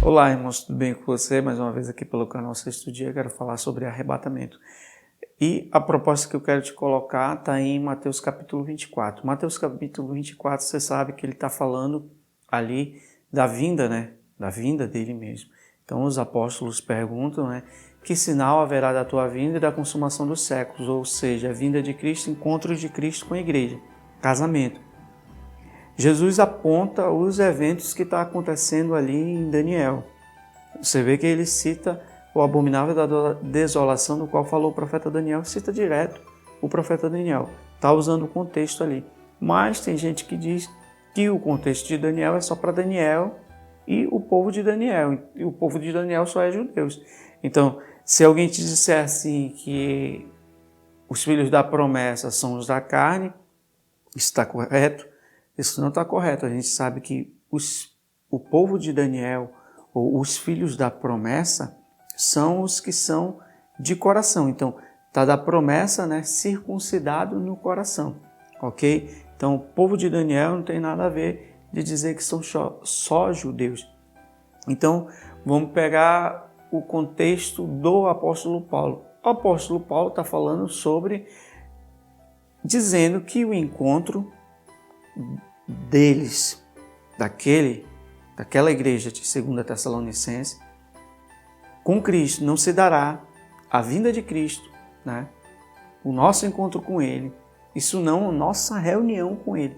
Olá, irmãos, tudo bem com você? Mais uma vez aqui pelo canal Sexto Dia, quero falar sobre arrebatamento. E a proposta que eu quero te colocar está em Mateus capítulo 24. Mateus capítulo 24, você sabe que ele está falando ali da vinda, Da vinda dele mesmo. Então os apóstolos perguntam, que sinal haverá da tua vinda e da consumação dos séculos? Ou seja, a vinda de Cristo, encontro de Cristo com a igreja, casamento. Jesus aponta os eventos que estão acontecendo ali em Daniel. Você vê que ele cita o abominável da desolação, do qual falou o profeta Daniel, cita direto o profeta Daniel. Está usando o contexto ali. Mas tem gente que diz que o contexto de Daniel é só para Daniel e o povo de Daniel. E o povo de Daniel só é judeus. Então, se alguém te disser assim que os filhos da promessa são os da carne, isso está correto? Isso não está correto. A gente sabe que o povo de Daniel, ou os filhos da promessa, são os que são de coração. Então, está da promessa, circuncidado no coração, ok? Então, o povo de Daniel não tem nada a ver de dizer que são só judeus. Então, vamos pegar o contexto do apóstolo Paulo. O apóstolo Paulo está falando dizendo que o encontro deles, daquela igreja de 2 Tessalonicenses, com Cristo não se dará a vinda de Cristo, o nosso encontro com Ele, isso não, nossa reunião com Ele.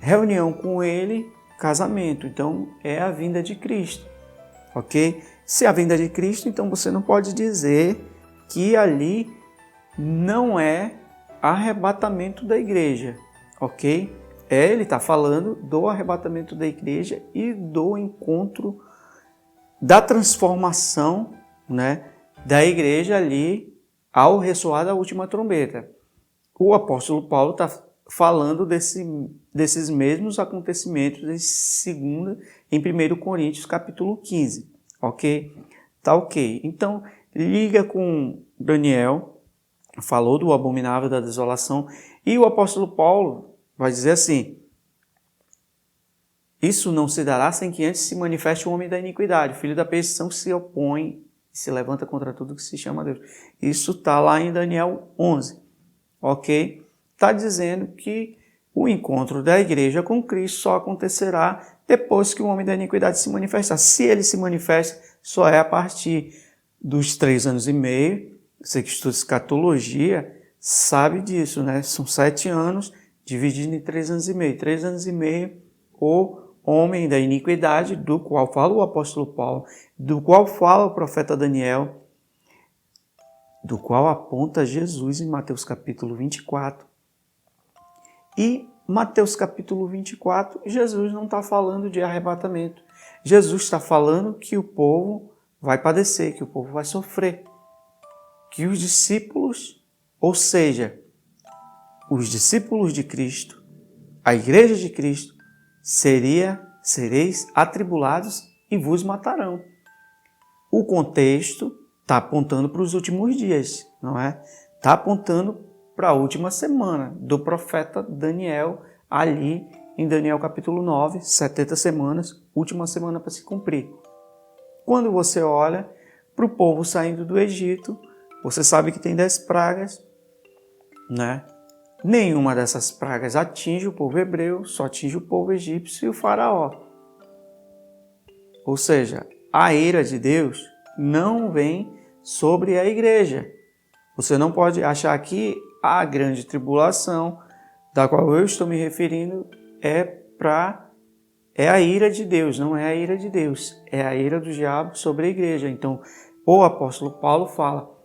Reunião com Ele, casamento, então é a vinda de Cristo, ok? Se é a vinda de Cristo, então você não pode dizer que ali não é arrebatamento da igreja, ok? Ele está falando do arrebatamento da igreja e do encontro, da transformação, da igreja ali ao ressoar da última trombeta. O apóstolo Paulo está falando desses mesmos acontecimentos em 1 Coríntios capítulo 15, ok? Tá ok. Então, liga com Daniel, falou do abominável da desolação, e o apóstolo Paulo vai dizer assim: isso não se dará sem que antes se manifeste o homem da iniquidade, o filho da perdição, que se opõe e se levanta contra tudo que se chama Deus. Isso está lá em Daniel 11, ok? Está dizendo que o encontro da igreja com Cristo só acontecerá depois que o homem da iniquidade se manifestar. Se ele se manifesta, só é a partir dos 3 anos e meio. Você que estuda escatologia sabe disso, São 7 anos dividido em 3 anos e meio. 3 anos e meio, o homem da iniquidade, do qual fala o apóstolo Paulo, do qual fala o profeta Daniel, do qual aponta Jesus em Mateus capítulo 24. E Mateus capítulo 24, Jesus não está falando de arrebatamento. Jesus está falando que o povo vai padecer, que o povo vai sofrer. Que os discípulos, ou seja, os discípulos de Cristo, a igreja de Cristo, sereis atribulados e vos matarão. O contexto está apontando para os últimos dias, não é? Está apontando para a última semana do profeta Daniel, ali em Daniel capítulo 9, 70 semanas, última semana para se cumprir. Quando você olha para o povo saindo do Egito, você sabe que tem 10 pragas, Nenhuma dessas pragas atinge o povo hebreu, só atinge o povo egípcio e o faraó. Ou seja, a ira de Deus não vem sobre a igreja. Você não pode achar que a grande tribulação, da qual eu estou me referindo, é a ira de Deus. Não é a ira de Deus, é a ira do diabo sobre a igreja. Então, o apóstolo Paulo fala: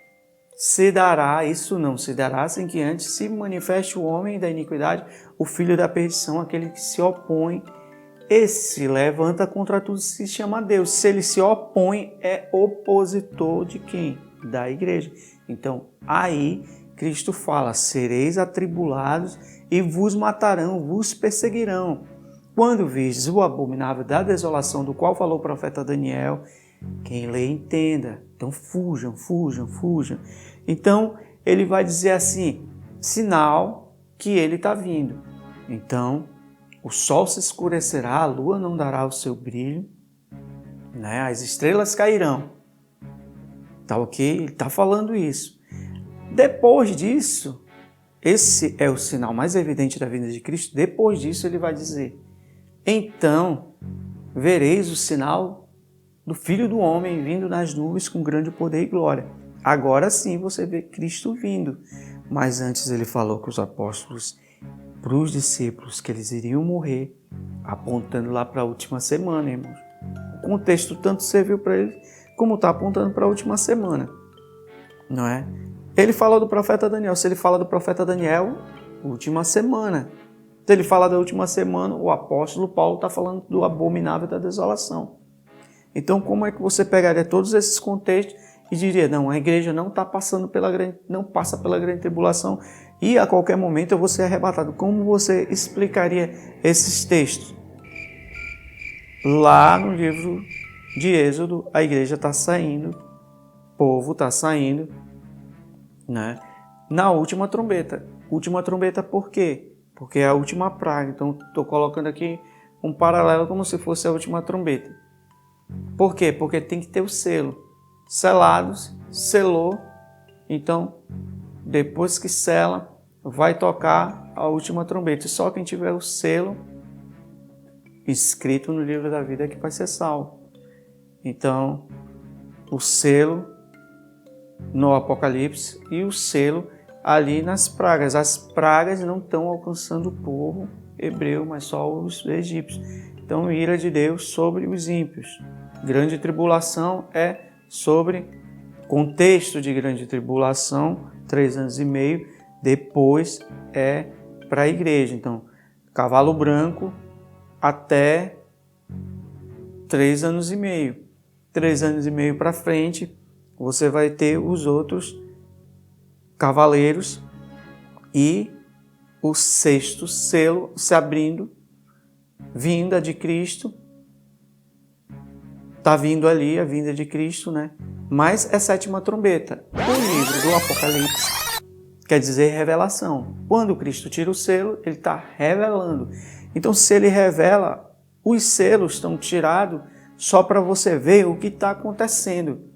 isso não se dará sem que antes se manifeste o homem da iniquidade, o filho da perdição, aquele que se opõe e se levanta contra tudo que se chama Deus. Se ele se opõe, é opositor de quem? Da igreja. Então, aí Cristo fala: sereis atribulados e vos matarão, vos perseguirão. Quando virdes o abominável da desolação, do qual falou o profeta Daniel, quem lê entenda. Então fujam. Então ele vai dizer assim: sinal que ele está vindo. Então o sol se escurecerá, a lua não dará o seu brilho, né? As estrelas cairão. Tá ok? Ele está falando isso. Depois disso, esse é o sinal mais evidente da vinda de Cristo. Depois disso, ele vai dizer: então vereis o sinal do Filho do Homem vindo nas nuvens com grande poder e glória. Agora sim você vê Cristo vindo. Mas antes ele falou com os apóstolos, para os discípulos, que eles iriam morrer, apontando lá para a última semana, irmãos. O contexto tanto serviu para eles, como está apontando para a última semana, não é? Ele fala do profeta Daniel. Se ele fala do profeta Daniel, última semana. Se ele fala da última semana, o apóstolo Paulo está falando do abominável da desolação. Então, como é que você pegaria todos esses contextos e diria, não, a igreja não passa pela grande tribulação e a qualquer momento eu vou ser arrebatado? Como você explicaria esses textos? Lá no livro de Êxodo, a igreja está saindo, o povo está saindo, né? Na última trombeta. Última trombeta por quê? Porque é a última praga. Então, estou colocando aqui um paralelo como se fosse a última trombeta. Por quê? Porque tem que ter o selo. Selados, selou. Então, depois que sela, vai tocar a última trombeta. E só quem tiver o selo escrito no livro da vida é que vai ser salvo. Então, o selo no Apocalipse e o selo ali nas pragas. As pragas não estão alcançando o povo hebreu, mas só os egípcios. Então, ira de Deus sobre os ímpios. Grande tribulação é sobre contexto de grande tribulação, 3 anos e meio, depois é para a igreja. Então, cavalo branco até 3 anos e meio. 3 anos e meio para frente, você vai ter os outros cavaleiros e o 6º selo se abrindo, vinda de Cristo. Está vindo ali a vinda de Cristo, né? Mas é 7ª trombeta. O livro do Apocalipse quer dizer revelação. Quando Cristo tira o selo, ele está revelando. Então, se ele revela, os selos estão tirados só para você ver o que está acontecendo.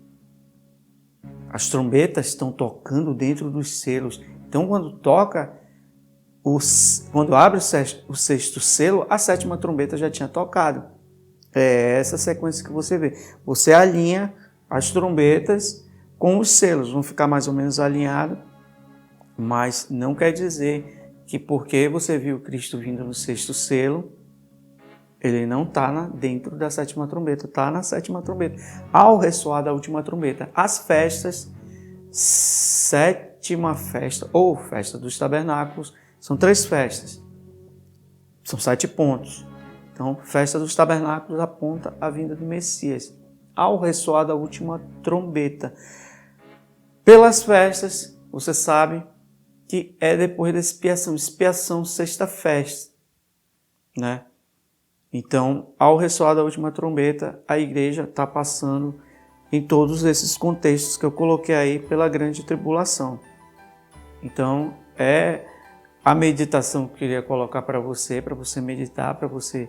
As trombetas estão tocando dentro dos selos. Então, quando abre o 6º selo, a 7ª trombeta já tinha tocado. É essa sequência que você vê. Você alinha as trombetas com os selos. Vão ficar mais ou menos alinhados, mas não quer dizer que porque você viu Cristo vindo no 6º selo, ele não está dentro da 7ª trombeta, está na 7ª trombeta. Ao ressoar da última trombeta, as festas, 7ª festa ou festa dos tabernáculos, são 3 festas, são 7 pontos. Então, festa dos tabernáculos aponta a vinda do Messias. Ao ressoar da última trombeta. Pelas festas, você sabe que é depois da expiação. Expiação, 6ª festa, né? Então, ao ressoar da última trombeta, a igreja está passando em todos esses contextos que eu coloquei aí pela grande tribulação. Então, é a meditação que eu queria colocar para você meditar, para você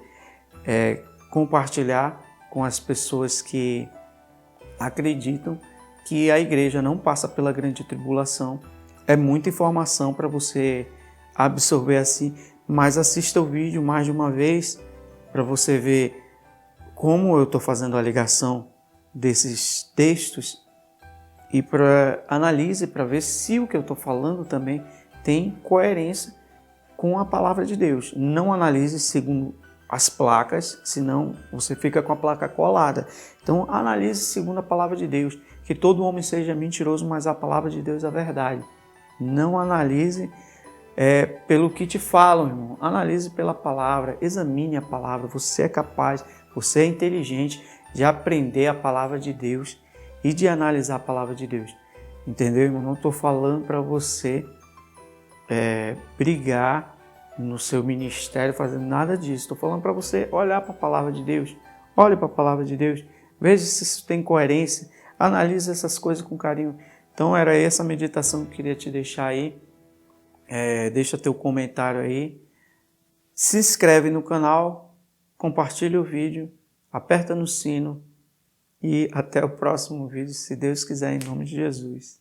compartilhar com as pessoas que acreditam que a igreja não passa pela grande tribulação. É muita informação para você absorver assim, mas assista o vídeo mais de uma vez para você ver como eu estou fazendo a ligação desses textos e analise para ver se o que eu estou falando também tem coerência com a palavra de Deus. Não analise segundo as placas, senão você fica com a placa colada. Então, analise segundo a palavra de Deus. Que todo homem seja mentiroso, mas a palavra de Deus é a verdade. Não analise pelo que te falam, irmão. Analise pela palavra, examine a palavra. Você é capaz, você é inteligente de aprender a palavra de Deus e de analisar a palavra de Deus. Entendeu, irmão? Não estou falando para você brigar no seu ministério, fazendo nada disso. Estou falando para você olhar para a palavra de Deus. Olhe para a palavra de Deus. Veja se isso tem coerência. Analise essas coisas com carinho. Então, era essa meditação que eu queria te deixar aí. Deixa teu comentário aí. Se inscreve no canal, compartilha o vídeo, aperta no sino e até o próximo vídeo, se Deus quiser, em nome de Jesus.